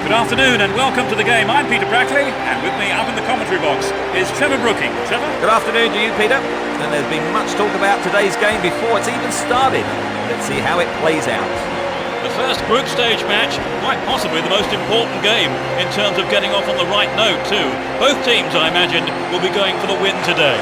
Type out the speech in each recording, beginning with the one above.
Good afternoon and welcome to the game. I'm Peter Brackley, and with me up in the commentary box is Trevor Brooking. Trevor? Good afternoon to you, Peter. And there's been much talk about today's game before it's even started. Let's see how it plays out. The first group stage match, quite possibly the most important game in terms of getting off on the right note too. Both teams, I imagine, will be going for the win today.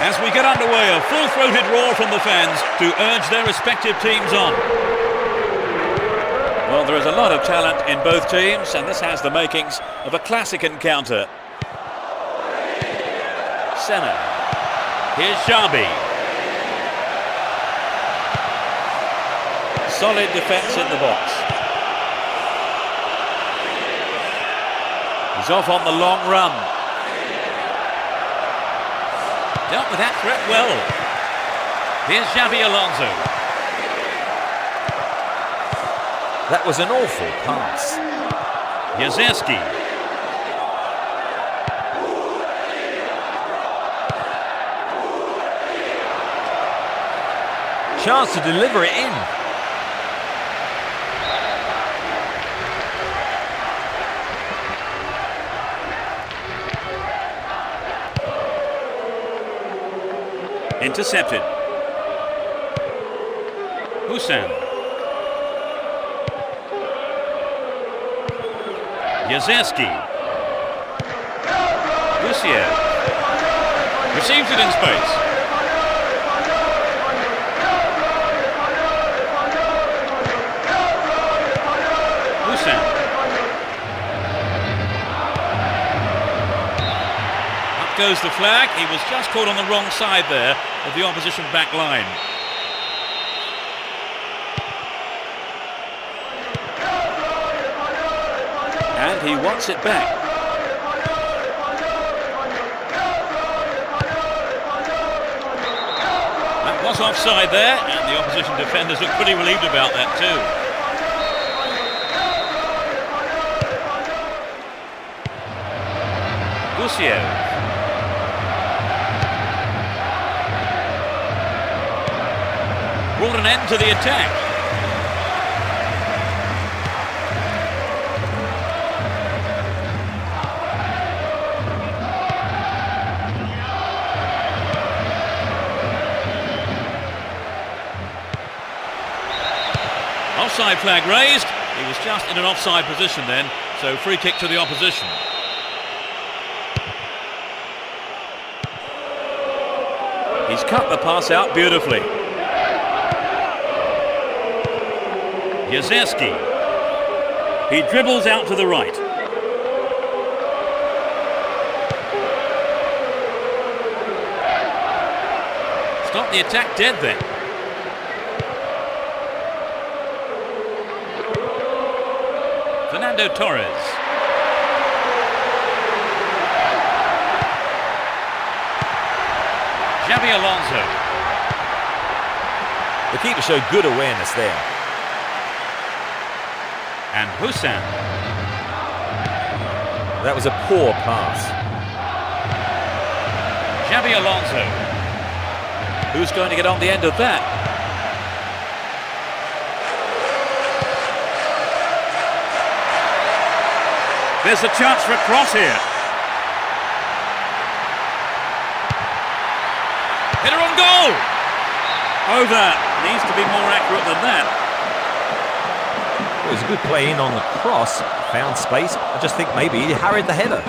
As we get underway, a full-throated roar from the fans to urge their respective teams on. Well, there is a lot of talent in both teams, and this has the makings of a classic encounter. Senna. Here's Xabi. Solid defence in the box. He's off on the long run. Dealt with that threat well. Here's Xabi Alonso. That was an awful pass. Jezerski. Chance to deliver it in. Intercepted. Hussein. Jezerski. Lucia. Receives it in space. Hussein. Up goes the flag. He was just caught on the wrong side there of the opposition back line. And he wants it back. That was offside there, and the opposition defenders look pretty relieved about that too. Gusiev. Brought an end to the attack. Offside flag raised. He was just in an offside position then, so free kick to the opposition. He's cut the pass out beautifully. Jezerski. He dribbles out to the right. Stop the attack dead then. Fernando Torres. Xabi Alonso. The keeper showed good awareness there. And Hussein. That was a poor pass. Xabi Alonso. Who's going to get on the end of that? There's a chance for a cross here. Header on goal! Oh, that needs to be more accurate than that. It was a good play in on the cross. Found space. I just think maybe he harried the header.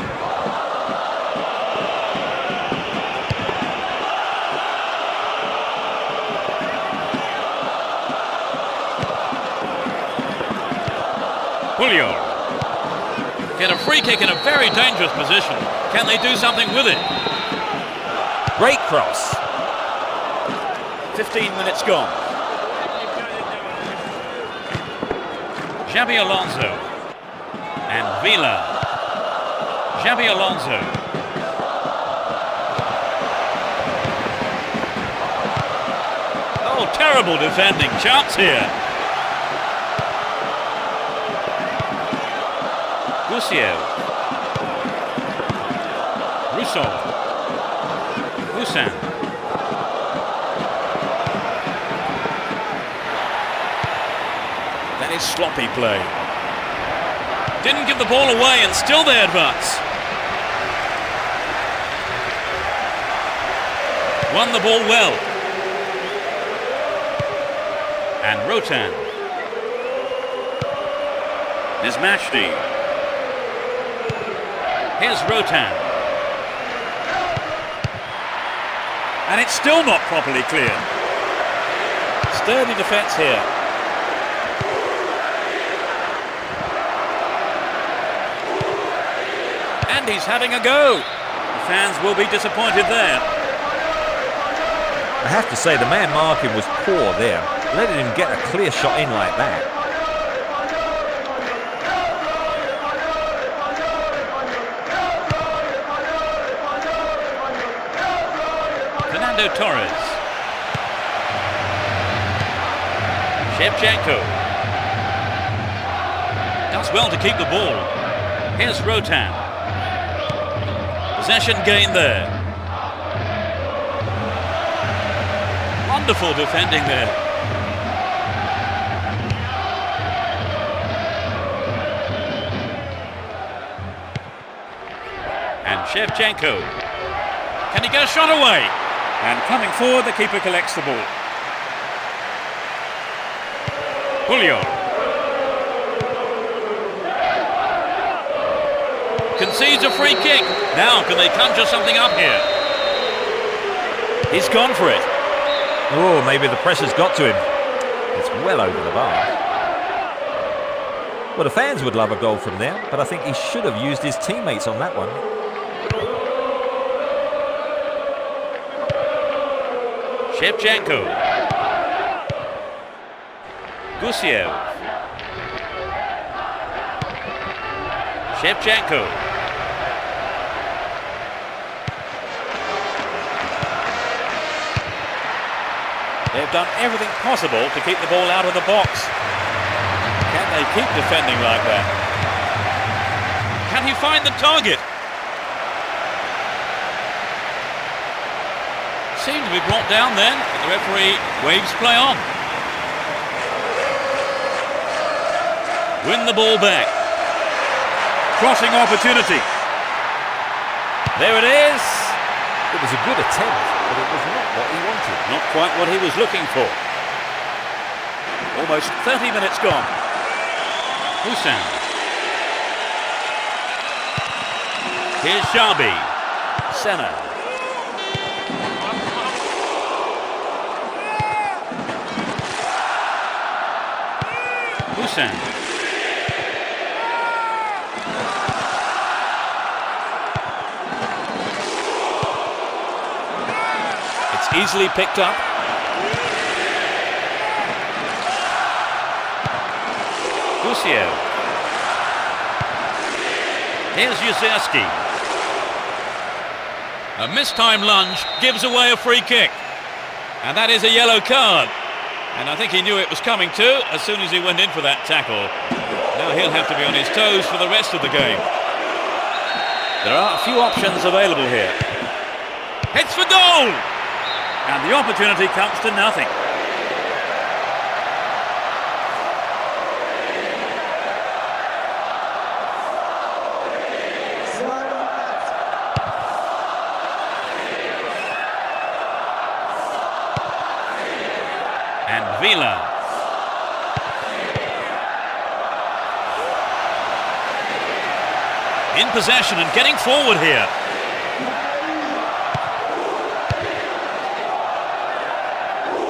Julio. Get a free kick in a very dangerous position. Can they do something with it? Great cross. 15 minutes gone. Xabi Alonso. And Villa. Xabi Alonso. Oh, terrible. Terrible defending. Chance here. Gusiev. Rousseau. Busan. That is sloppy play. Didn't give the ball away and still they advance. Won the ball well. And Rotan. Here's Matchday. Here's Rotan. And it's still not properly cleared. Sturdy defence here. And he's having a go. The fans will be disappointed there. I have to say the man marking was poor there. Letting him get a clear shot in like that. Fernando Torres. Shevchenko. Does well to keep the ball. Here's Rotan. Possession gain there. Wonderful defending there. And Shevchenko. Can he get a shot away? And coming forward, the keeper collects the ball. Julio. Concedes a free kick. Now, can they conjure something up here? He's gone for it. Oh, maybe the pressure's got to him. It's well over the bar. Well, the fans would love a goal from there, but I think he should have used his teammates on that one. Shevchenko. Gusiev. Shevchenko. They've done everything possible to keep the ball out of the box. Can they keep defending like that? Can he find the target? Seemed to be brought down then, but the referee waves play on. Win the ball back. Crossing opportunity. There it is. It was a good attempt, but it was not what he wanted. Not quite what he was looking for. Almost 30 minutes gone. Busan. Here's Sharby. Senna. Busan. It's easily picked up. Gusiev. Here's Yuzerski. A mistimed lunge gives away a free kick. And that is a yellow card. And I think he knew it was coming too as soon as he went in for that tackle. Now he'll have to be on his toes for the rest of the game. There are a few options available here. Hits for goal! And the opportunity comes to nothing. And Vila. In possession and getting forward here.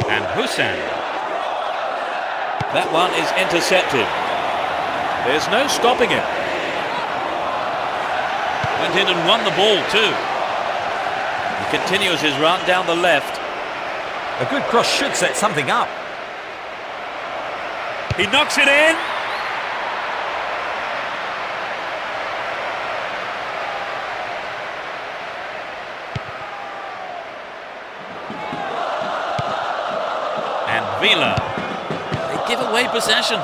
And Hussein. That one is intercepted. There's no stopping him. Went in and won the ball too. He continues his run down the left. A good cross should set something up. He knocks it in. Villa. They give away possession.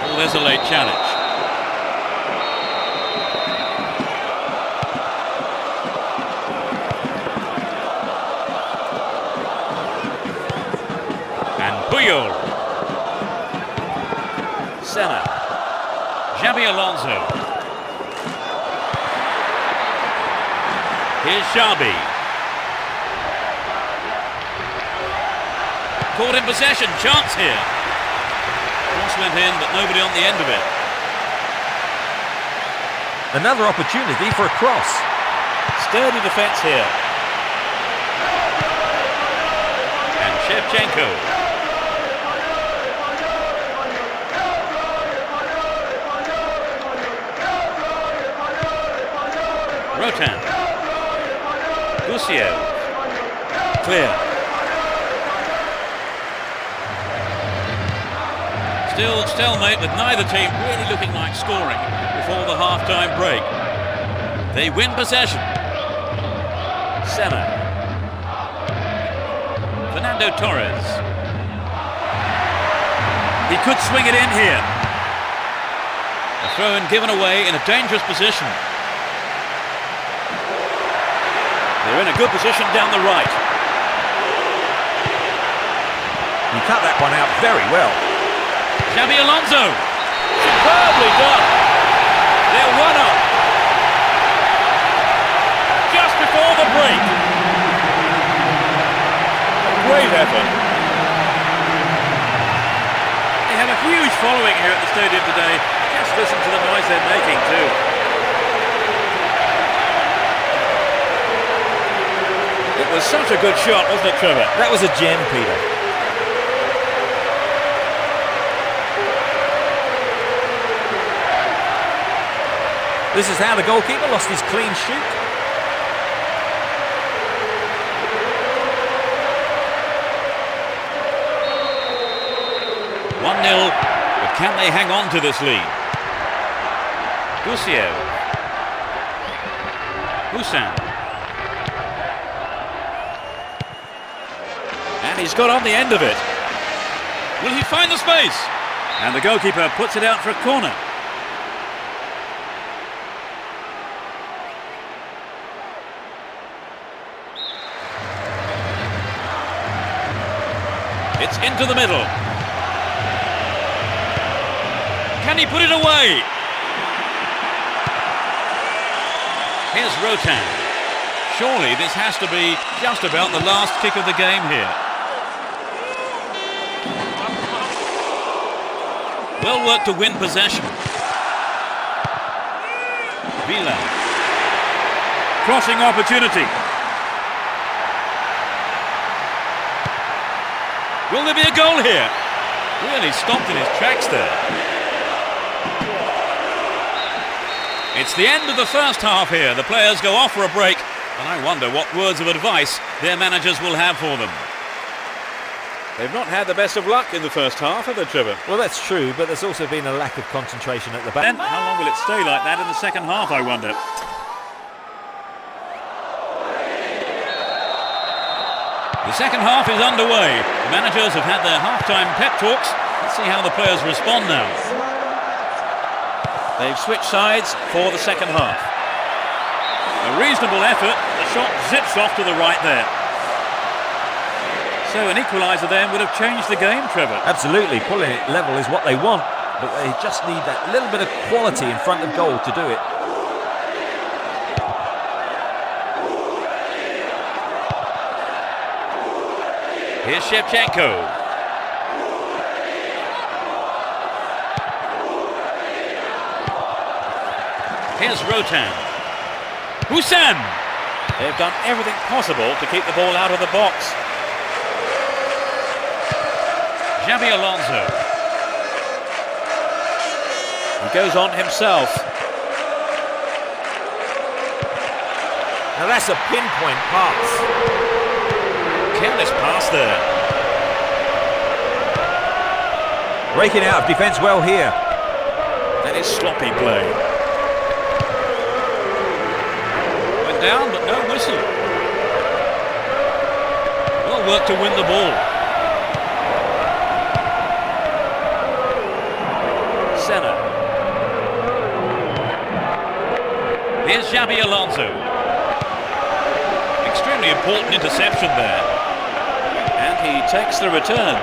Oh, there's a late challenge. And Puyol. Senna. Xabi Alonso. Here's Xabi. Caught in possession, chance here. Cross went in, but nobody on the end of it. Another opportunity for a cross. Sturdy defence here. And Shevchenko. Rotan. Gusiev. Clear. Still stalemate with neither team really looking like scoring before the half-time break. They win possession. Senna. Fernando Torres. He could swing it in here. A throw-in given away in a dangerous position. They're in a good position down the right. He cut that one out very well. Xabi Alonso. Superbly done. They're one up. Just before the break. A great effort. They have a huge following here at the stadium today. Just listen to the noise they're making too. It was such a good shot, wasn't it, Trevor? That was a gem, Peter. This is how the goalkeeper lost his clean sheet. (1-0), but can they hang on to this lead? Gusiev. Busan. And he's got on the end of it. Will he find the space? And the goalkeeper puts it out for a corner. It's into the middle. Can he put it away? Here's Rotan. Surely this has to be just about the last kick of the game here. Well worked to win possession. Villa. Crossing opportunity. Will there be a goal here? Really stopped in his tracks there. It's the end of the first half here. The players go off for a break, and I wonder what words of advice their managers will have for them. They've not had the best of luck in the first half, have they, Trevor? Well, that's true, but there's also been a lack of concentration at the back. And how long will it stay like that in the second half, I wonder? The second half is underway. The managers have had their half-time pep talks. Let's see how the players respond now. They've switched sides for the second half. A reasonable effort. The shot zips off to the right there. So an equaliser then would have changed the game, Trevor. Absolutely, pulling it level is what they want, but they just need that little bit of quality in front of goal to do it. Here's Shevchenko. Here's Rotan. Busan. They've done everything possible to keep the ball out of the box. Xabi Alonso. He goes on himself. Now that's a pinpoint pass. Careless pass there. Breaking out of defence well here. That is sloppy play. Went down, but no whistle. work to win the ball. Senna. Here's Xabi Alonso. Extremely important interception there. And he takes the return.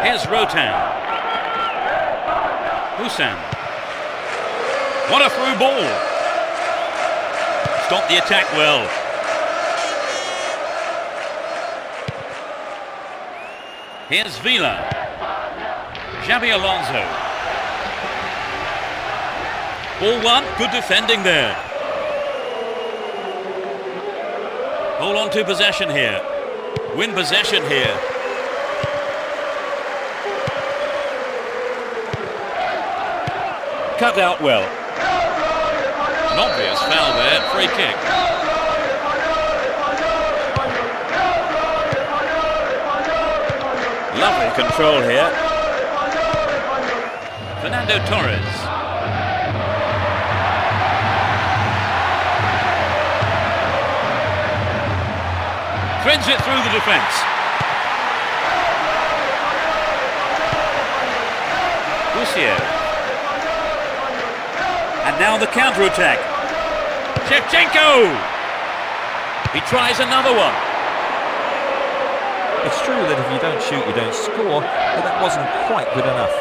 Here's Rotan. Hussein. What a through ball. Stopped the attack well. Here's Villa. Xabi Alonso. Ball one, good defending there. Hold on to possession here. Win possession here. Cut out well. An obvious foul there, free kick. Lovely control here. Fernando Torres. Threads it through the defence. Lucio. And now the counter-attack. Shevchenko! He tries another one. It's true that if you don't shoot, you don't score, but that wasn't quite good enough.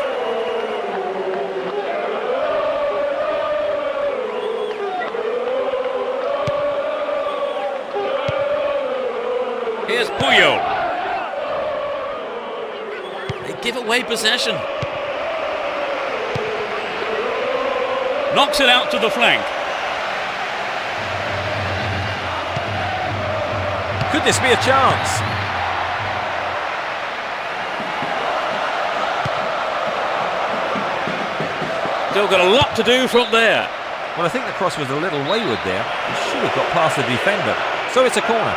Here's Puyol. They give away possession. Knocks it out to the flank. Could this be a chance? Still got a lot to do from there. Well, I think the cross was a little wayward there. He should have got past the defender. So it's a corner.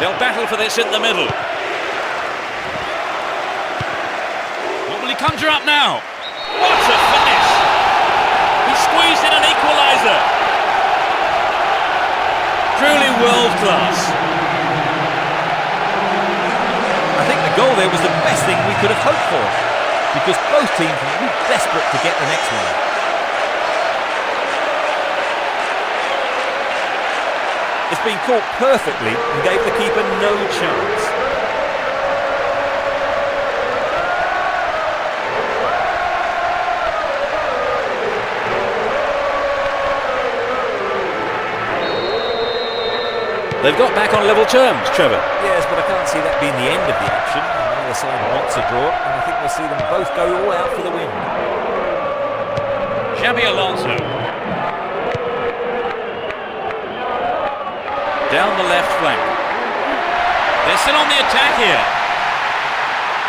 They'll battle for this in the middle. What will he conjure up now? What a finish! He squeezed in an equaliser. Truly world class. I think the goal there was the best thing we could have hoped for, because both teams were desperate to get the next one. It's been caught perfectly and gave the keeper no chance. They've got back on level terms, Trevor. Yes, but I can't see that being the end of the action. Neither side wants a draw, and I think we'll see them both go all out for the win. Xabi Alonso. Down the left flank. They're still on the attack here.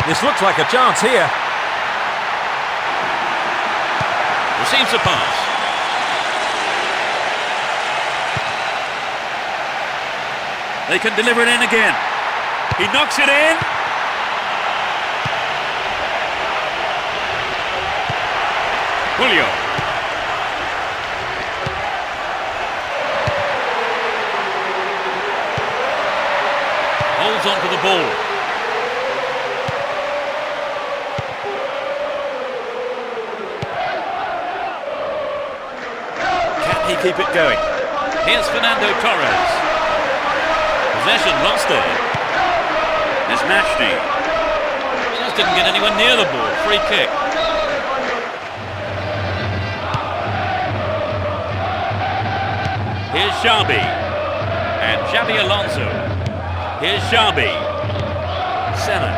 This looks like a chance here. Receives a pass. They can deliver it in again. He knocks it in. Julio. Holds on to the ball. Can he keep it going? Here's Fernando Torres. Possession lost there. H Matchday. Just didn't get anywhere near the ball. Free kick. Here's Xabi. And Xabi Alonso. Here's Xabi. Senna.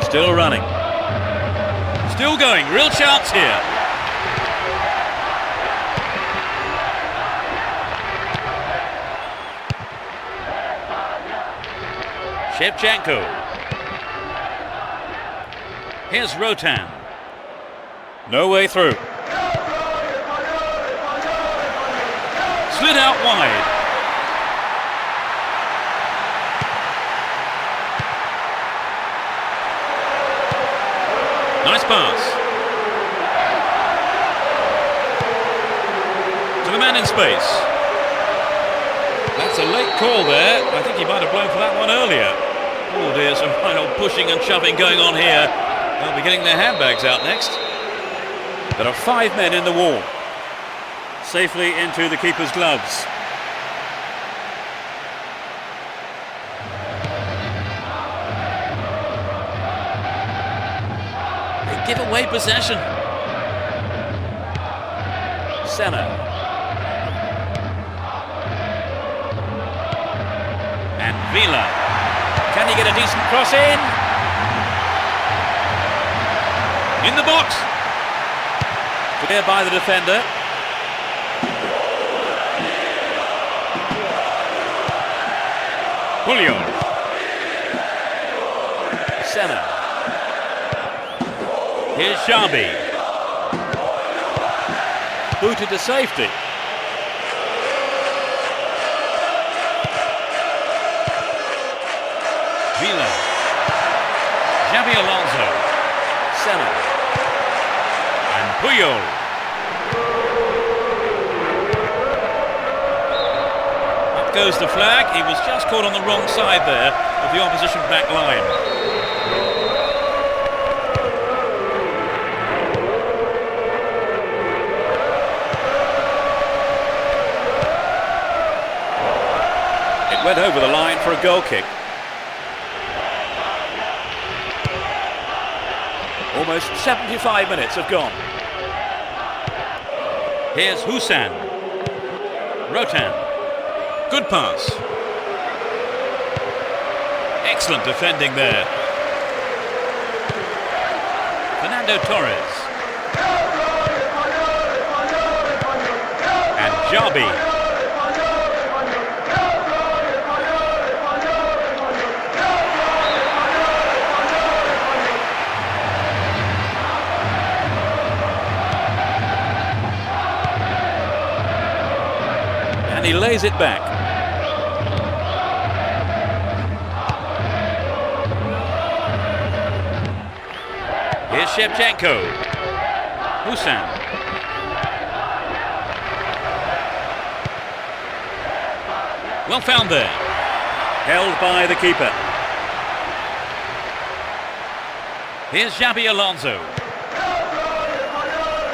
Still running. Still going. Real chance here. Shevchenko. Here's Rotan. No way through. Slid out wide. Nice pass. To the man in space. That That's a late call there. I think he might have blown for that one earlier. Oh dear, some final pushing and shoving going on here. They'll be getting their handbags out next. There are 5 men in the wall. Safely into the keeper's gloves. They give away possession. Senna. And Villa. Can he get a decent cross in? In the box. Clear by the defender. Julio. Senna. Here's Xabi. Booted to safety. Villa. Xabi Alonso. Senna. And Puyol. Up goes the flag. He was just caught on the wrong side there of the opposition back line. It went over the line for a goal kick. Almost 75 minutes have gone. Here's Hussein. Rotan. Good pass. Excellent defending there. Fernando Torres. And Xabi. And he lays it back. Here's Shevchenko. Hussein. Well found there. Held by the keeper. Here's Xabi Alonso.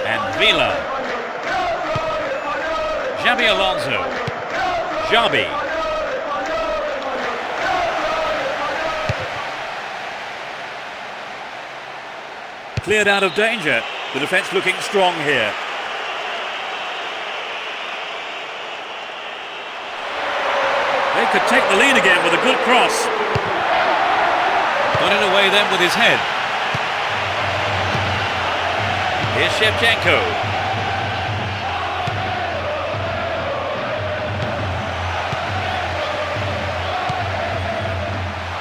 And Villa. Xabi Alonso. Xabi. Cleared out of danger. The defence looking strong here. They could take the lead again with a good cross. Got it away then with his head. Here's Shevchenko.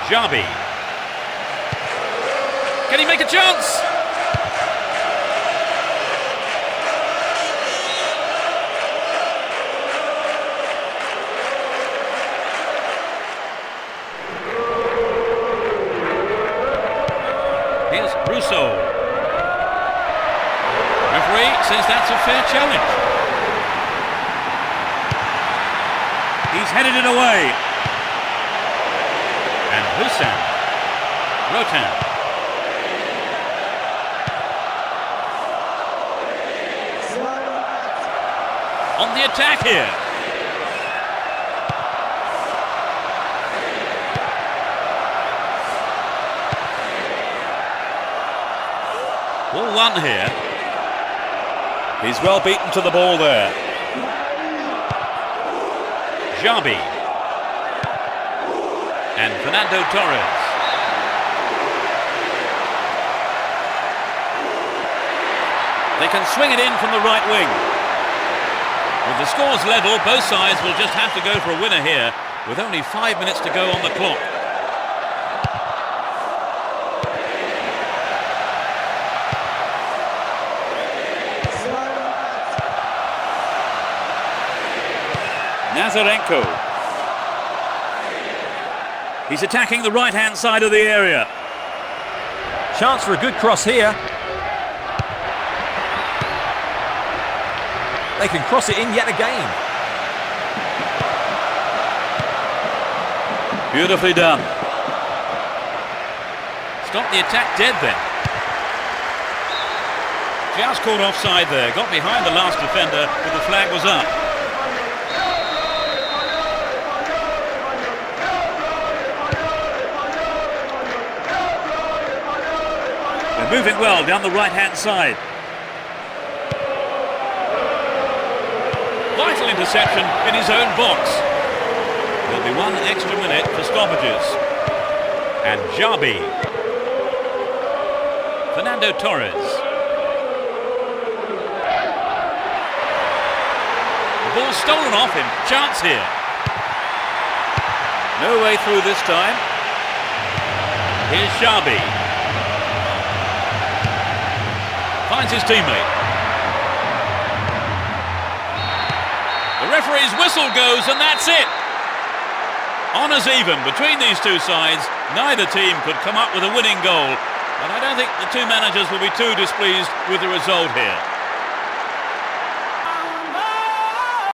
Xabi. Can he make a chance? Here's Russo. Referee says that's a fair challenge. He's headed it away. And Hussein. Rotan. On the attack here. Ball one here. He's well beaten to the ball there. Xabi. And Fernando Torres. They can swing it in from the right wing. With the scores level, both sides will just have to go for a winner here, with only 5 minutes to go on the clock. Nazarenko. He's attacking the right-hand side of the area. Chance for a good cross here. They can cross it in yet again. Beautifully done. Stop the attack dead then. Just caught offside there. Got behind the last defender, but the flag was up. They're moving well down the right-hand side. Vital interception in his own box. There'll be 1 extra minute for stoppages. And Jabi. Fernando Torres. The ball stolen off him. Chance here. No way through this time. Here's Jabi. Finds his teammate. The referee's whistle goes, and that's it. Honours even between these two sides. Neither team could come up with a winning goal, and I don't think the two managers will be too displeased with the result here.